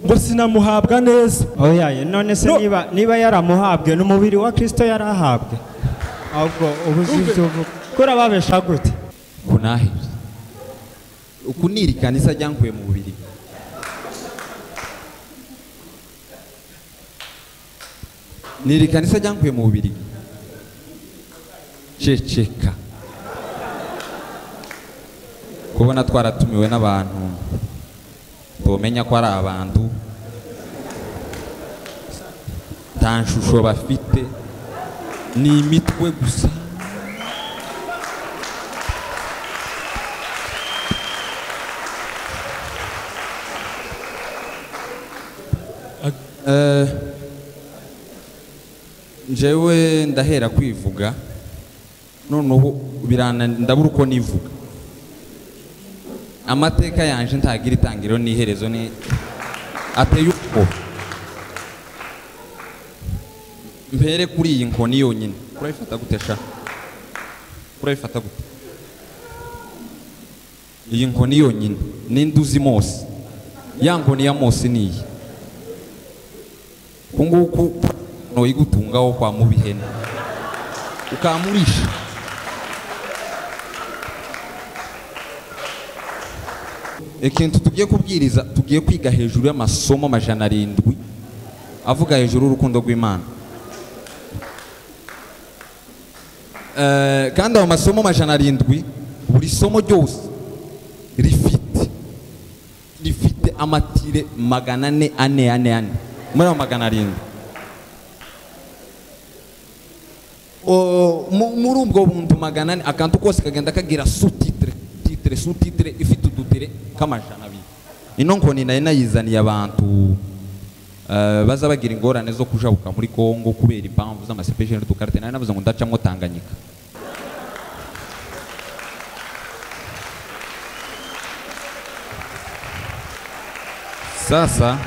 ngo sinamuhabwa neza. Oya none se niba yaramuhabwe n'umubiri wa Kristo yarahabwe ahubwo ubuzivyo kora babesha gute kunahe ukuniri kanisa ryankuye mu bubiri niri kanisa ryankuye mu bubiri ceceka kubona twaratumiwe n'abantu bomenya ko ari abantu tanshusho bafite ni imitwe gusa njewe ndahera kwivuga noneho ndabura uko nivuga amateka yanje ntagira itangiro n'iherezo ni ateye uko mbere kuri iyi nkoni yonyine urayifata gute sha urayifata gute iyi nkoni yonyine n'induzi Mose ya nkoni ya Mose niyi kunguku no igutungaho kwa mubihene ukamurisha ikintu tugiye kubwiriza tugiye kwiga hejuru y'amasomo 700 avuga hejuru urukundo rw'Imana kandi ayo masomo 700 buri somo ryose rifite amatire 400 muri ayo 700 muri ubwo buntu 400 akantu kose kagenda kagira sous-titre ifite udutere k'amajana abiri ino nkoni nayo nayizaniye abantu baza bagira ingorane zo kujabuka muri Kongo kubera impamvu z'amasepesheni n'udukarite nayo navuze ngo ndacamwo Tanganyika sasa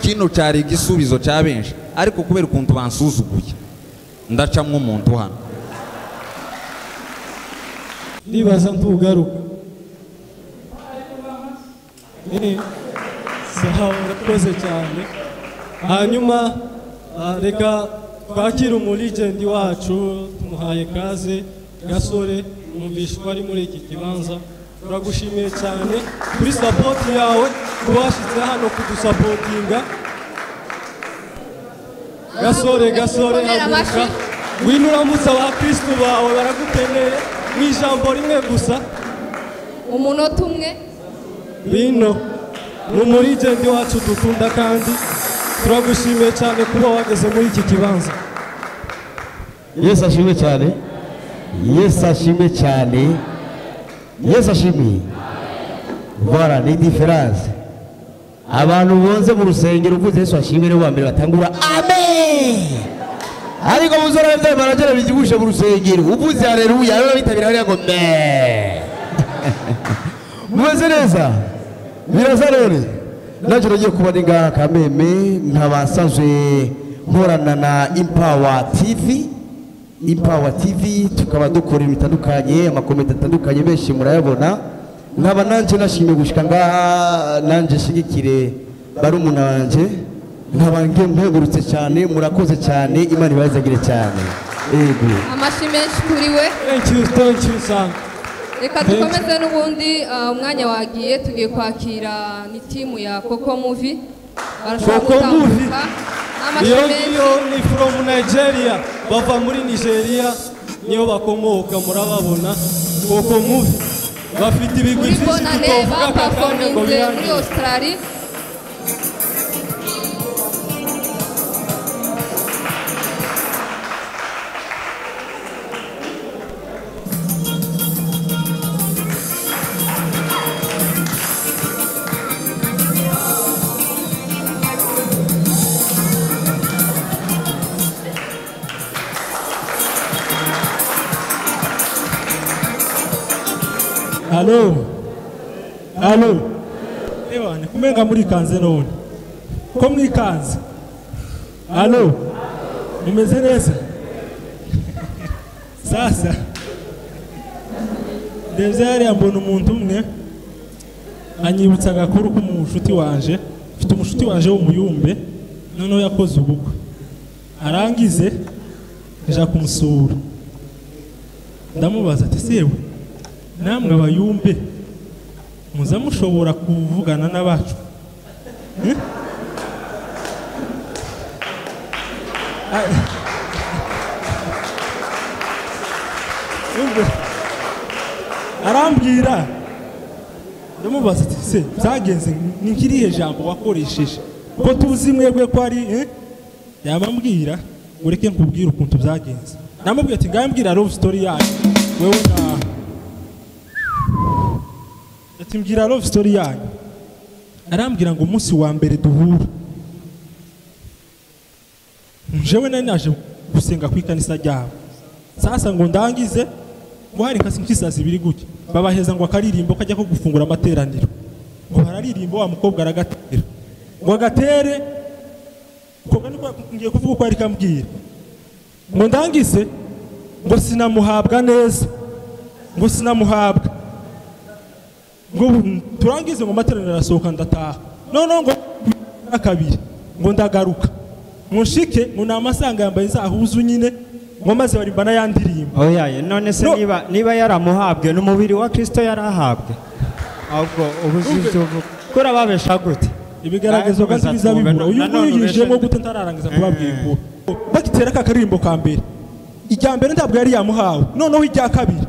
kino cyari igisubizo cya benshi ariko kubera ukuntu bansuzuguye ndacamwo umuntu hano ndibaza ntugaruka sawa urakoze cyane hanyuma reka twakira umuligendi wacu tumuhaye kaze Gasore umvishwa ari muri iki kibanza turagushimiye cyane kuri support yawe kubashitse hano kudusapotinga Gasore haguruka wino uramutsa abakristo bawe baragukeneye n'ijambo rimwe gusa umunota umwe bino n'umuligendi wacu dukunda kandi turagushimiye cyane kuba wageze muri iki kibanza Yesu ashimwe cyane Yesu ashimwe cyane Yesu ashimwe voilà ni différence abantu bonze mu rusengero uvuze Yesu ashimwe ni wa mbere batangura amen ariko muzora bya baragera bigibushe mu rusengero uvuze haleluya rero bitabira hariya ngo me muze neza biraza none naje nagiye kubaninga kameme nkabasanzwe nkorana na Empower TV tukaba dukora bitandukanye amakomite atandukanye benshi murayabona nkaba nanje nashimye gushika nanje shigikire barumuna banje nkaba mpegurutse cyane murakoze cyane Imana ibazagire cyane yego amashimeshi kuri we thank you son reka dukomeze n'ubundi umwanya wagiye tugiye kwakira ni timu ya Koko Movie Koko Movie iyo ni from Nigeria bava muri Nigeria niyo bakomoka murababona Koko Movie bafite ibigwi byinshi tuvuga kakanya ngo birangiye muri Australia Halo ewane kumenga muri kanze none ko mwikanze halo mumeze neza sasa ndeze yari ambona umuntu umwe anyibutsa agakuru k'umushuti wanje, mfite umushuti wanje w'umuyumbe noneho yakoze ubukwe arangize nja kumusura ndamubaza ati sewe namwe abayumbe muza mushobora kuvugana n'abacu arambwira ndamubaza ati se byagenze nkirihe jambo wakoresheje ko tuzi mwebwe ko ari yabambwira ureke nkubwira ukuntu byagenze namubwiye ati ngambwira love story yanyu wewe na ati mbwira love story yanyu arambwira ngo umunsi wa mbere duhura njewe nari naje gusenga ku ikanisa ryabo sasa ngo ndangize ngo hari nkasi nk'isazi biri gutya babaheza ngo akaririmbo kajya ko gufungura amateraniro ngo hararirimbo wa mukobwa aragatera ngo agatere koga niko ngiye kuvuga ko ari kambwira ngo ndangize ngo sinamuhabwa neza ngo sinamuhabwa ngo turangize ngo amateraniro arasohoka ndataha none ngo akabiri ngo ndagaruka munshike ngo namasanga yambaye zahuzu nyine ngo maze barimbana yandirimba oya none se niba yaramuhabwe n'umubiri wa Kristo yarahabwe ahubwo ubuzivyo kora babesha gute ibigaragazo kandi bizabibura uyu yijemo gute ntararangiza kubabwira ko bakitera kakarimbo ka mbere ijya mbere ntabwo yari yamuhawe noneho ijya kabiri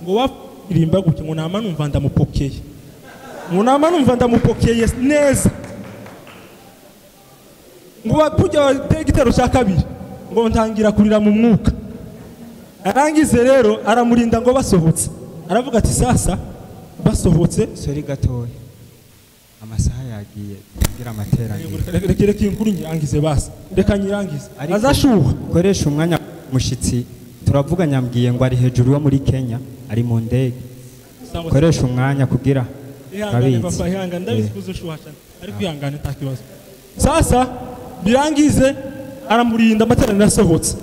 ngo wafirimba gute ngo nama numva ndamupokeye ngo nama numva ndamupokeye neza ngo bakujya tegitero cya kabiri ngo ntangira kurira mu mwuka arangize rero aramurinda ngo basohotse aravuga ati sasa basohotse sori gatoya amasaha yagiye kugira amateraniro reka inkuru nyirangize basi reka nyirangize azashuha koresha umwanya mushitsi turavuga nyambwiye ngo ari hejuru yo muri Kenya ari mu ndege koresha umwanya kugira ihangane ndabizi kuzushuha cyane ariko ihangane nta kibazo sasa birangize aramurinda amateraniro asohotse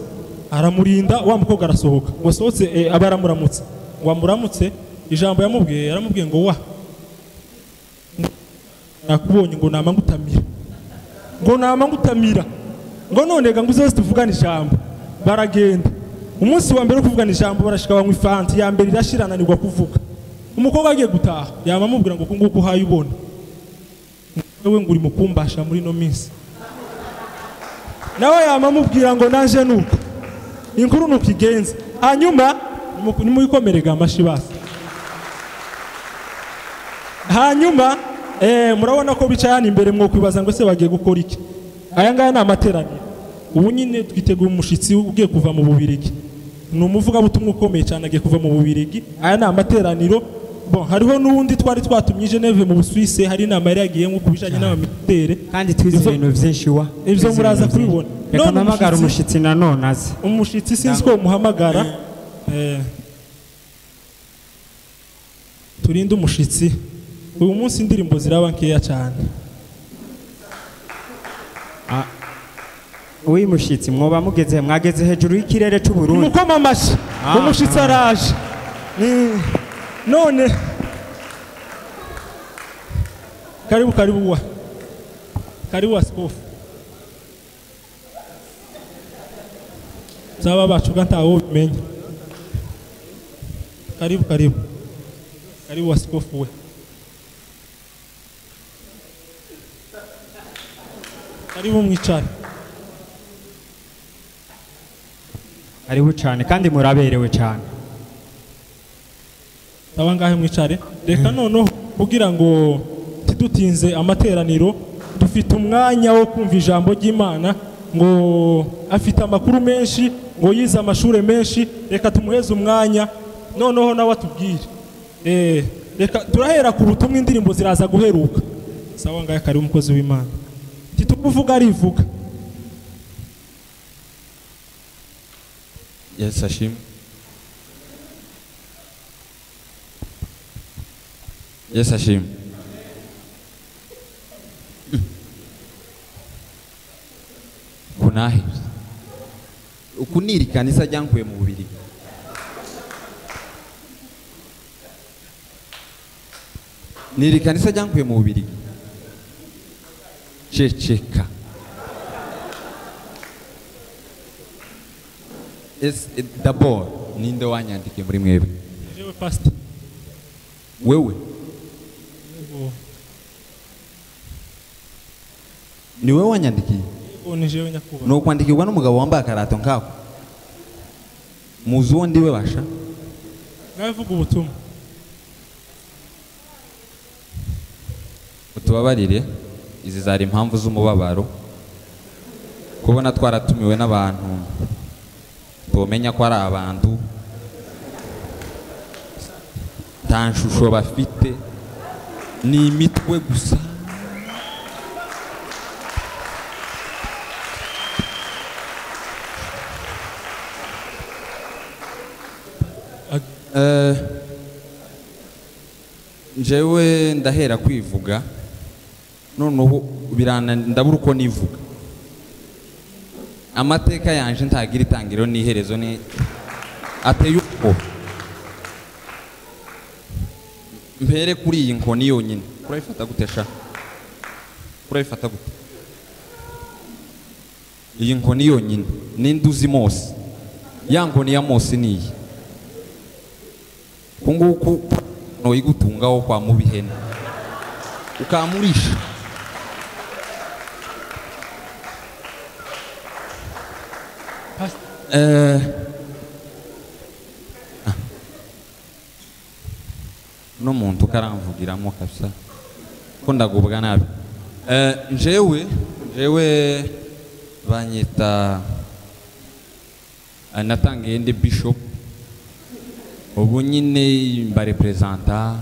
aramurinda wa mukobwa arasohoka ngo sohotse abaramuramutse ngo amuramutse ijambo yamubwiye yaramubwiye ngo wa nakubonye ngo nama ngutamira ngo nonega ngo uzose tuvugana ijambo baragenda umunsi wa mbere kuvugana ijambo barashika banywa ifanti ya mbere irashirananirwa kuvuga umukobwa agiye gutaha yamamubwira ngo kunguko uhaye ubona wewe ngo uri mukumbasha muri no minsi nawe yamamubwira ngo nanje nuko inkuru nuko igenze hanyuma nimuyikomerega amashi basi hanyuma murabona ko bicaye hano imbere mwo kwibaza ngo se bagiye gukora iki aya ngaya ni amateraniro ubu nyine twiteguye umushitsi ugiye kuva mu Bubirigi ni umuvugabutumwa ukomeye cyane agiye kuva mu Bubirigi aya ni amateraniro bon hariho n'undi twari twatumye Geneve mu Busuwise hari inama yari yagiye nko kubijanye n'amamitere kandi twize ibintu byinshi wa ivyo muraza kubibona reka mpamagara umushitsi nanone azi umushitsi sinzi ko muhamagara turinde umushitsi uyu munsi indirimbo ziraba nkeya cyane uyu mushitsi mwoba mwageze hejuru y'ikirere cy'u Burundi mukoma amashi umushitsi araje none karibu askofu zaba bacu ntawo bimenya karibu askofu we karibu mwicare karibu cyane kandi muraberewe cyane abangahe mwicare reka noneho kugira ngo tidutinze amateraniro dufite umwanya wo kumva ijambo ry'Imana ngo afite amakuru menshi ngo yize amashure menshi reka tumuheze umwanya noneho nawe atubwire reka turahera ku butumwa indirimbo ziraza guheruka sawa ngahe kari umukozi w'Imana titukuvuga arivuga Yes Ashim Yes Ashim Gunahi ukuniri kanisa ryankuye mu Bubirigi ni iri kanisa ryankuye mu Bubiligi. Ceceka. D'abord ninde wanyandikiye muri mwebwe? Jewe pastor. Wewe? Ni wewe wanyandikiye? Ni jewe nyakuba. No kwandikirwa n'umugabo wambaye akarato nkako. Muzi uwo ndiwe basha? Ngavuga ubutumwa. Utubabarire, izi zari impamvu z'umubabaro. Kubona twaratumiwe n'abantu tumenya ko ari abantu nta nshusho bafite, ni imitwe gusa. Njyewe ndahera kwivuga noneho ndabura uko nivuga. Amateka yanje ntagira itangiro n'iherezo, ni ateye uko mpere kuri iyi nkoni yonyine. Urayifata gute sha? Urayifata gute? Iyi nkoni yonyine n'induzi Mose, ya nkoni ya Mose ni iyi. Kunguku no igutungaho kwa mubihene ukamurisha. No muntu karamvugiramo kabisa ko ndagubwa nabi. Njyewe banyita natangiye ndi bishop, ubu nyine mba representa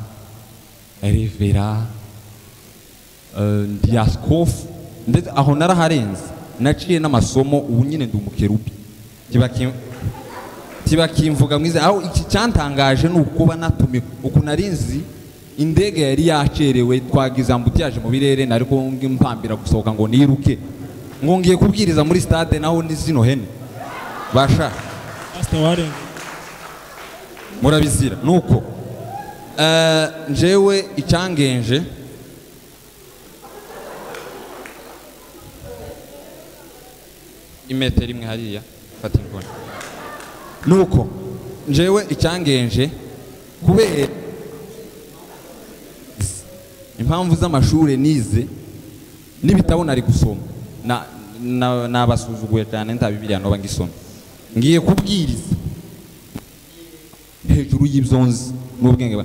revera diaskofu, ndetse aho naraharenze naciye n'amasomo. Ubu nyine ndi umukerubi, kibakimvuga mwiza. Aho iki cyantangaje ni ukuba natumiwe. Uku narinzi indege yari yacerewe, twagize ambutiyaje mu birere, nariko mpambira gusohoka ngo niruke, ngo ngiye kubwiriza muri stade naho ndi zino hene basha. Murabizira nuko njyewe icyangenje imetero imwe hariya fata inkoni. Nuko njyewe icyangenje kubera impamvu z'amashuri nize n'ibitabo nari gusoma nabasuzuguye cyane, nta Bibiliya noba ngisoma. Ngiye kubwiriza hejuru y'ibyonzi n'ubwenge ba,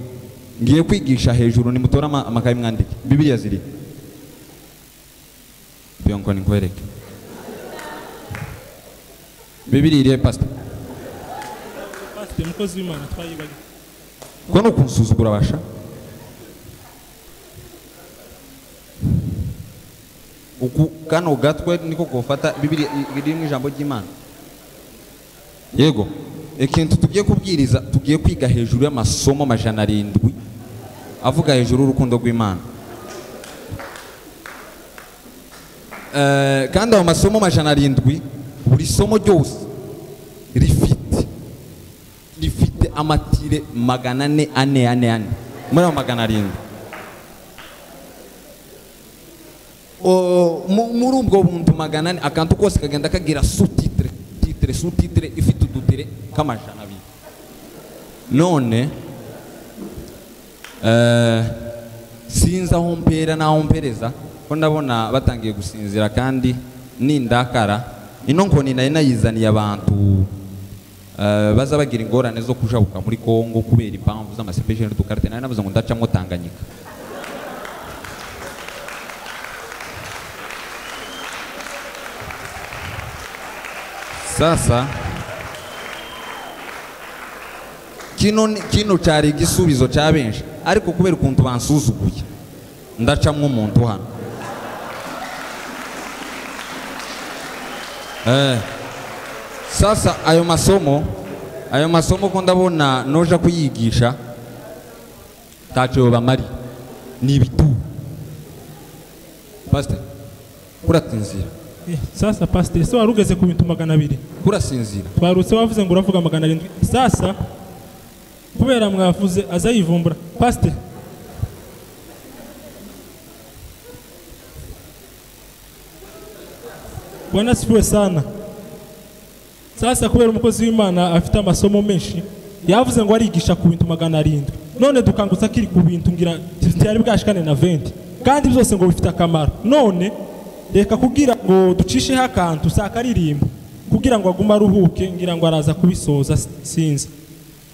ngiye kwigisha hejuru. Nimutora amakaye mwandike. Bibiliya ziri byo nkoni nkwereke. Bibiliya iri pastor. Mukozi w'Imana twayibanye. Ko no kunsuzugura basha. Uku kano gatwe niko gufata Bibiliya iri mu ijambo ry'Imana. Yego, ikintu tugiye kubwiriza, tugiye kwiga hejuru y'amasomo 700 avuga hejuru urukundo rw'Imana. Kandi ayo masomo 700 buri somo ryose rifite amatire 444 muri ayo 700. Muri ubwo buntu 400 akantu kose kagenda kagira sous-titre ifite udutere k'amajana 2. None sinzi aho mpera n'aho mpereza, ko ndabona batangiye gusinzira kandi nindakara. Ino nkoni nari nayizaniye abantu baza bagira ingorane zo kujabuka muri Kongo kubera impamvu z'amasepesheni dukarite. Nari navuze ngo ndacamwo Tanganyika. Sasa kino cyari igisubizo cya benshi, ariko kubera ukuntu bansuzuguye ndacamwo umuntu hano. Sasa ayo masomo ko ndabona noja kuyigisha tacho bamari ni ibitu. Pastor kuratinzira. Sasa pastor, so warugeze ku bintu 200 kurasinzira. Twarutse wavuze ngo uravuga 700. Sasa kubera mwavuze azayivumbura pastor, Bwana sifiwe sana. Sasa kubera umukozi w'Imana afite amasomo menshi yavuze ngo arigisha ku bintu 700 none dukangutsa kiri ku bintu ngira cyari bwashikane na 20 kandi byose ngo bifite akamaro. None reka kugira ngo ducishe hakantu sakaririmba kugira ngo aguma aruhuke ngira ngo araza kubisoza sinzi.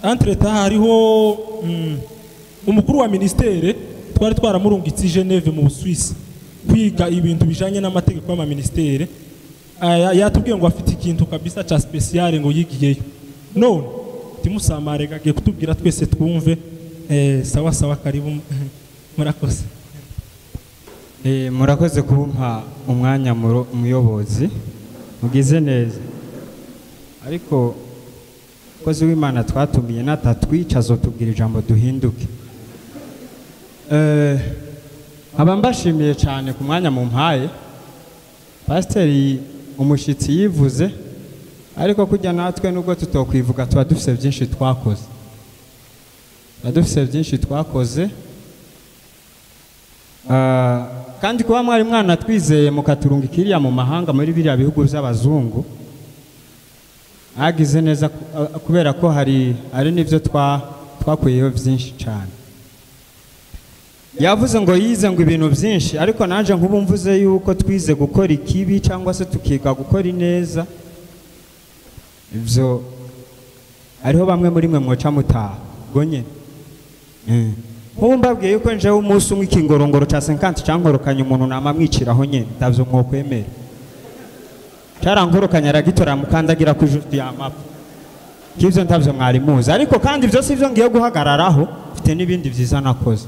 Entreta hariho umukuru wa ministere twari twaramurungitse Geneve mu Busuwisi kwiga ibintu bijanye n'amategeko y'ama ministere. Yatubwiye ngo afite ikintu kabisa cha special ngo yigiyeyo. None timusamare gagiye kutubwira twese twumve. Sawa sawa, karibu murakoze. Murakoze kumpa umwanya muyobozi mugize neza, ariko kozi w'Imana twatumiye natatwica azotubwira ijambo duhinduke. Aba mbashimiye cyane ku mwanya mu mpaye. Pasiteri umushitsi yivuze, ariko kujya natwe nubwo tutokwivuga tuba dufite byinshi twakoze. Kandi kuba mwari mwana twizeye mukaturungikiriya mu mahanga muri biriya bihugu by'abazungu agize neza, kubera ko hari n'ibyo twakuyeho byinshi cyane. Yavuze ngo yize ngo ibintu byinshi, ariko naje nk'ubu mvuze yuko twize gukora ikibi cyangwa se tukiga gukora ineza. Ibyo ariho bamwe muri mwe mwoca mutaha gonye. Nk'ubu mbabwiye yuko njewe umunsi umwe ikingorongoro cya 50 cyankorokanye umuntu namamwiciraho nyene ndavyo mwokwemera. Cyarankorokanye aragitora mukandagira ku ijuru ya mapa. Kivyo ntavyo mwari muzi, ariko kandi ibyo sivyo ngiye guhagararaho, mfite n'ibindi byiza nakoze.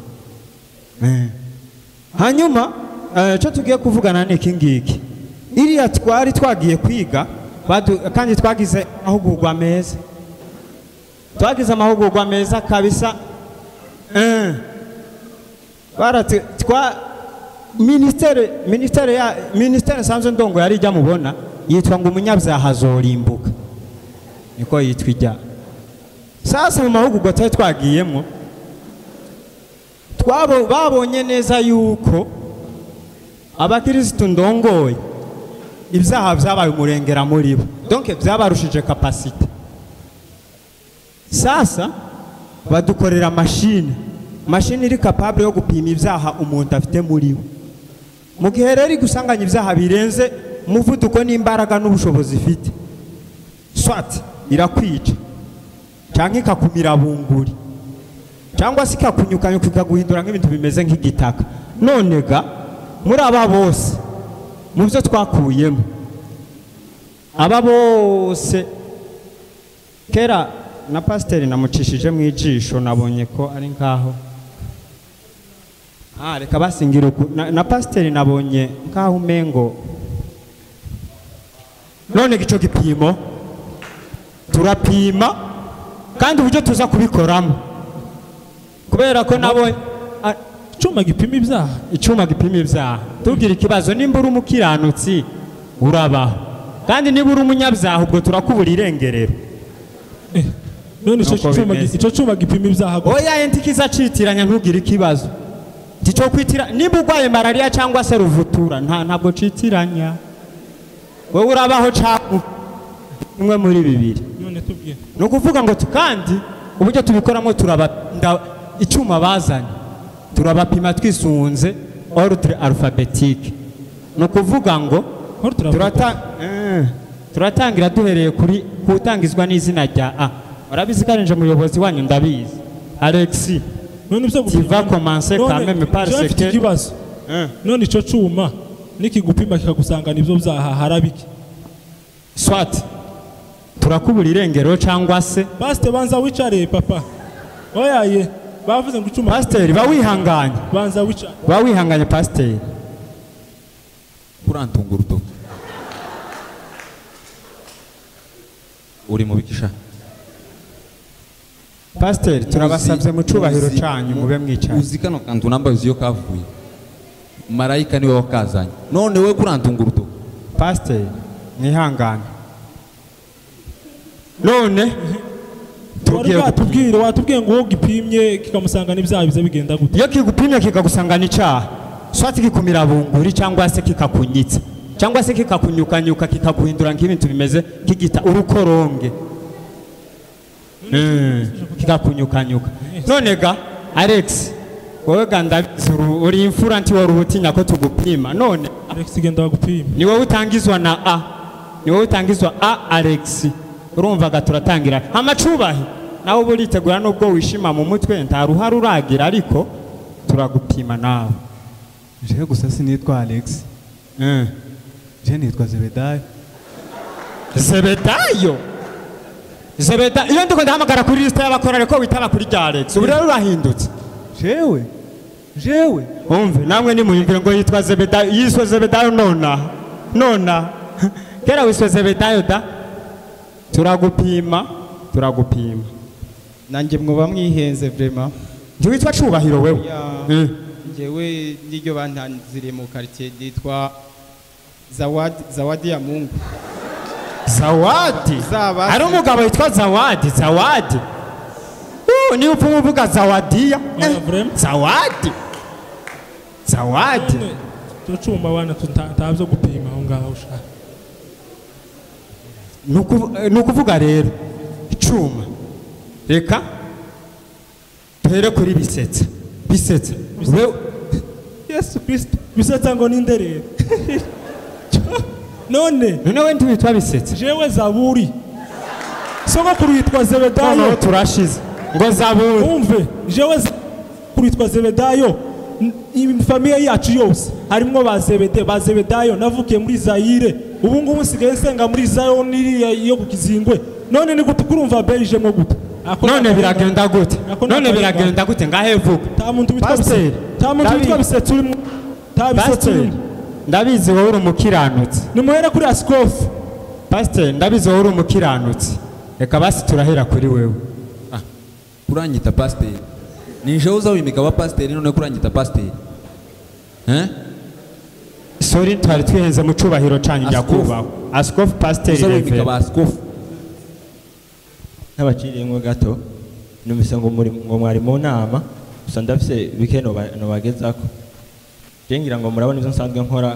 Hanyuma cyo tugiye kuvugana n'iki ngiki. Iriya twari twagiye kwiga kandi twagize amahugurwa meza. Twagize amahugurwa meza kabisa. Barati ministere sanzo ndongo yari ijya mubona yitwa ngo umunyabyaha azorimbuka, niko yitwa ijya. Sasa mu mahugurwa twagiyemo babonye neza yuko abakirisitu ndongoye ibyaha byabaye umurengera muri bo, donc byabarushije capacité. Sasa badukorera machine iri capable yo gupima ibyaha umuntu afite muri we. Mu gihe rero gusanganya ibyaha birenze umuvuduko n'imbaraga n'ubushobozi ifite, swat irakwica cyangwa ikakumira bunguri cyangwa se ikakunyukanyuka ikaguhindura nk'ibintu bimeze nk'igitaka. None ga muri aba bose mu byo twakuyemo, aba bose kera na pasiteri namucishije mu ijisho nabonye ko ari nkaho reka basingira na pasiteri nabonye nkaho umengo. None gico gipimo turapima kandi uburyo tuza kubikoramo, kubera ko nabonye icyuma gipima ibyaha. Tubwira ikibazo, nimba uri umukiranutsi urabaho, kandi niba uri umunyabyaha ubwo turakubura irengerero. None icyo cyuma gipima ibyaha gute? Oya entikiza citiranya ntugire ikibazo. Tico kwitira niba urwaye malaria cyangwa se ruvutura ntabwo citiranya. Wowe urabaho cyangwa umwe muri bibiri. None tubwiye no kuvuga ngo tukandi uburyo tubikoramo icyuma bazanye turabapima twisunze ordre alphabétique. No kuvuga ngo turatangira duhereye kuri kutangizwa n'izina rya A. Warabizi karenje muyobozi wanyu ndabizi Alexis. None ibyo va commencer quand même par ce que none ico cuma nikigupima kikagusangana ibyo byaha harabiki. Swat turakubura irengero cyangwa se Pastor banza wicare papa. Oyaye bavuze ngo icuma. Pastor bawihanganye. Banza wicare. Bawihanganye pastor. Kurantunga urutoki. Uri mu bikisha. Pastor turabasabye mu cubahiro cyanyu mube mwicaye. Uzi kano kantu nambaye iyo kavuye. Marayika niwe wakazanye. None we kurantunga urutoki. Pastor mwihangane. None watubwiye ngo gipimye kikamusangana ibyaha bize bigenda gute? Iyo kigupimye kikagusangana icyaha, swati kikumira bunguri cyangwa se kikakunyitsa, cyangwa se kikakunyukanyuka kikaguhindura nk'ibintu bimeze kigita urukoronge kikakunyukanyuka. None ga Alex wowe gandabizi uri imfura nti wari ubutinya ko tugupima. None Alex genda bagupima. Ni wowe utangizwa na A. Ni wowe utangizwa A Alex. Urumva gaturatangira amacubahi nawe buritegura nubwo wishima mu mutwe nta ruhara uragira ariko turagupima nawe. Je gusa sinitwa Alex. Je nitwa Zebedayo. Zebedayo? Zebedayo iyo ndiko ndahamagara kuri liste y'abakorare ko witaba kuri rya Alex. Ubu rero urahindutse. Jewe umve namwe ni muyumvire ngo yitwa Zebedayo, yiswe Zebedayo nona kera wiswe Zebedayo da. Turagupima nanjye mwoba mwihenze vraiment. Ntiwitwa Cubahiro wewe? Jewe niryo bantanzire mu quartier ditwa Zawadi ya Mungu. Zawadi? Hari umugabo witwa Zawadi? Ni upfa uvuga Zawadiya? Zawadi tucuma wana tutavyo gupima aho ngaho ushaka. Nukuvuga rero icuma reka tere kuri bisetsa Yesu Kristo bisetsa ngo ninderere. None we ntiwitwa bisetsa? Jewe Zaburi sogokuru yitwa Zebedayo. No turashize ngo Zaburi. Umve jewe kuri yitwa Zebedayo. Famiye yacu yose harimo bazebedayo navukiye muri Zaire ubu ngubu nsigaye nsenga muri Zion iri yo kukizingwe. None ni gute kurumva beije mo gute? None biragenda gute ngahevuga? Ta muntu bitwa bisetsa urimo ndabizi wowe uri umukiranutsi. Nimuhere kuri askofu. Pastor ndabizi wowe uri umukiranutsi. Reka basi turahera kuri wewe. Kuranyita pastor. Nije uza wimika wa pastor none kuranyita pastor. Sorry twari twihenze mu cubahiro canyu nyakubaho. Askofu pastor Reverend. Wimika ba askofu. Nabaciriye ngo gato. Numvise ngo mwari mu nama. Gusa ndafise bikeno bagezako. Jengira ngo murabona ivyo nsanzwe nkora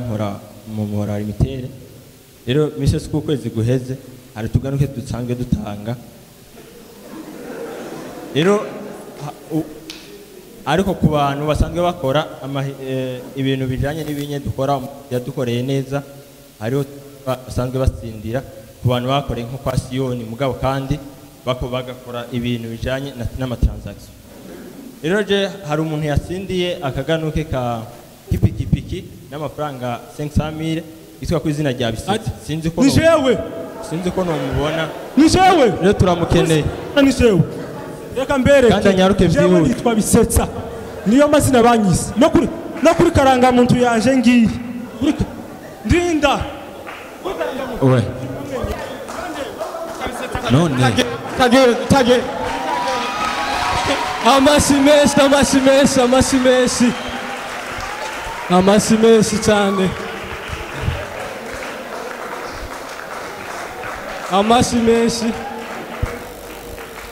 mu morali mitere. Rero mise siku kwezi guheze hari tuganuke dusanzwe dutanga. Rero ariko ku bantu basanzwe bakora ibintu bijanye n'ibinye dukora yadukoreye neza hariho basanzwe basindira ku bantu bakoreye nko kwa Siyoni mugabo kandi bagakora ibintu bijanye n'amatransaction. Rero je hari umuntu yasindiye akaganuke ka kipikipiki n'amafaranga 500,000 yitwa ku izina rya Bisiti. Sinzi ko nomubona. Ni jewe. Rero turamukeneye. Ni jewe. Reka mbere kandi anyaruke jewe nitwa Bisetsa. Niyo mazina banyise. No kuri karanga muntu yanje ngiye. Ndinda. Owe. None. Tage. Amasi menshi cyane. Amasi menshi.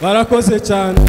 Barakoze cyane.